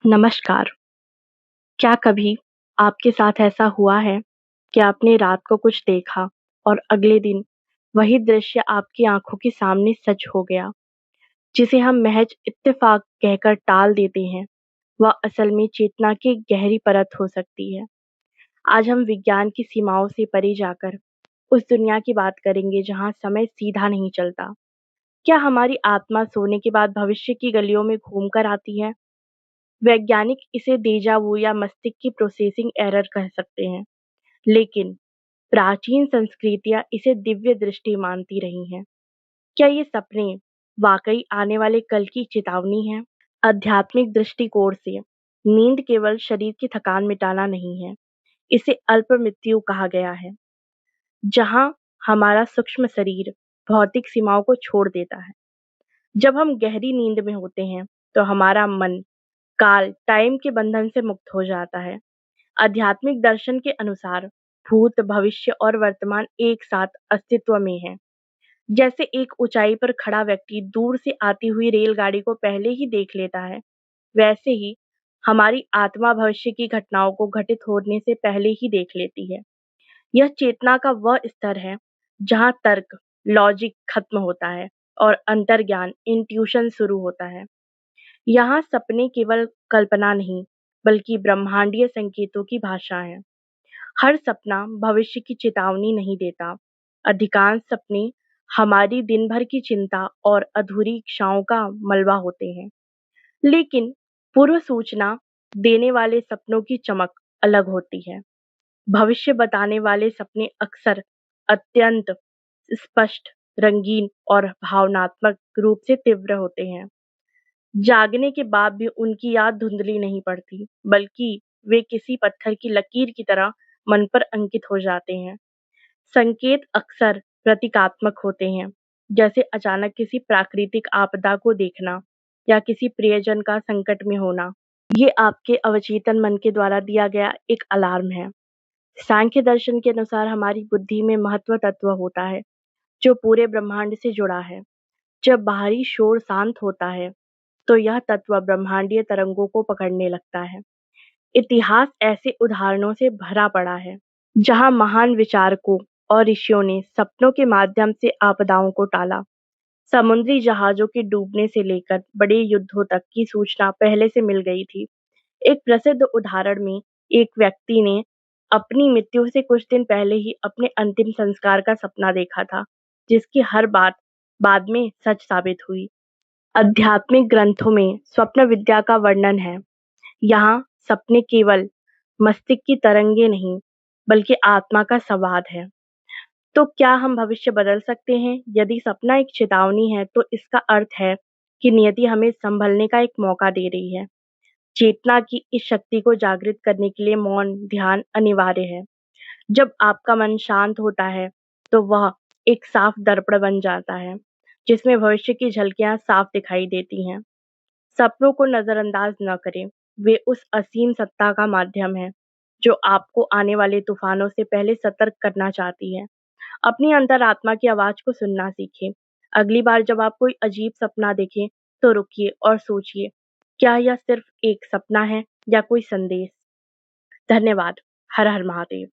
नमस्कार। क्या कभी आपके साथ ऐसा हुआ है कि आपने रात को कुछ देखा और अगले दिन वही दृश्य आपकी आँखों के सामने सच हो गया, जिसे हम महज इत्तेफ़ाक कहकर टाल देते हैं, वह असल में चेतना की गहरी परत हो सकती है। आज हम विज्ञान की सीमाओं से परे जाकर उस दुनिया की बात करेंगे जहाँ समय सीधा नहीं चलता। क्या हमारी आत्मा सोने के बाद भविष्य की गलियों में घूम कर आती है? वैज्ञानिक इसे डेजा वू या मस्तिष्क की प्रोसेसिंग एरर कह सकते हैं, लेकिन प्राचीन संस्कृतियां इसे दिव्य दृष्टि मानती रही हैं। क्या ये सपने वाकई आने वाले कल की चेतावनी है? आध्यात्मिक दृष्टिकोण से नींद केवल शरीर की थकान मिटाना नहीं है, इसे अल्प मृत्यु कहा गया है, जहां हमारा सूक्ष्म शरीर भौतिक सीमाओं को छोड़ देता है। जब हम गहरी नींद में होते हैं, तो हमारा मन काल टाइम के बंधन से मुक्त हो जाता है। आध्यात्मिक दर्शन के अनुसार भूत, भविष्य और वर्तमान एक साथ अस्तित्व में है। जैसे एक ऊंचाई पर खड़ा व्यक्ति दूर से आती हुई रेलगाड़ी को पहले ही देख लेता है, वैसे ही हमारी आत्मा भविष्य की घटनाओं को घटित होने से पहले ही देख लेती है। यह चेतना का वह स्तर है जहाँ तर्क, लॉजिक खत्म होता है और अंतर्ज्ञान, इंट्यूशन शुरू होता है। यहाँ सपने केवल कल्पना नहीं, बल्कि ब्रह्मांडीय संकेतों की भाषा है। हर सपना भविष्य की चेतावनी नहीं देता। अधिकांश सपने हमारी दिन भर की चिंता और अधूरी इच्छाओं का मलबा होते हैं। लेकिन पूर्व सूचना देने वाले सपनों की चमक अलग होती है। भविष्य बताने वाले सपने अक्सर अत्यंत स्पष्ट, रंगीन और भावनात्मक रूप से तीव्र होते हैं। जागने के बाद भी उनकी याद धुंधली नहीं पड़ती, बल्कि वे किसी पत्थर की लकीर की तरह मन पर अंकित हो जाते हैं। संकेत अक्सर प्रतीकात्मक होते हैं, जैसे अचानक किसी प्राकृतिक आपदा को देखना या किसी प्रियजन का संकट में होना। ये आपके अवचेतन मन के द्वारा दिया गया एक अलार्म है। सांख्य दर्शन के अनुसार हमारी बुद्धि में महत्व तत्व होता है, जो पूरे ब्रह्मांड से जुड़ा है। जब बाहरी शोर शांत होता है, तो यह तत्व ब्रह्मांडीय तरंगों को पकड़ने लगता है। इतिहास ऐसे उदाहरणों से भरा पड़ा है, जहां महान विचारकों और ऋषियों ने सपनों के माध्यम से आपदाओं को टाला। समुद्री जहाजों के डूबने से लेकर बड़े युद्धों तक की सूचना पहले से मिल गई थी। एक प्रसिद्ध उदाहरण में एक व्यक्ति ने अपनी मृत्यु से कुछ दिन पहले ही अपने अंतिम संस्कार का सपना देखा था, जिसकी हर बात बाद में सच साबित हुई। आध्यात्मिक ग्रंथों में स्वप्न विद्या का वर्णन है। यहाँ सपने केवल मस्तिष्क की तरंगे नहीं, बल्कि आत्मा का संवाद है। तो क्या हम भविष्य बदल सकते हैं? यदि सपना एक चेतावनी है, तो इसका अर्थ है कि नियति हमें संभलने का एक मौका दे रही है। चेतना की इस शक्ति को जागृत करने के लिए मौन, ध्यान अनिवार्य है। जब आपका मन शांत होता है, तो वह एक साफ दर्पण बन जाता है, जिसमें भविष्य की झलकियां साफ दिखाई देती हैं। सपनों को नजरअंदाज न करें, वे उस असीम सत्ता का माध्यम है, जो आपको आने वाले तूफानों से पहले सतर्क करना चाहती है। अपनी अंतरात्मा की आवाज को सुनना सीखें। अगली बार जब आप कोई अजीब सपना देखें, तो रुकिए और सोचिए, क्या यह सिर्फ एक सपना है या कोई संदेश? धन्यवाद। हर हर महादेव।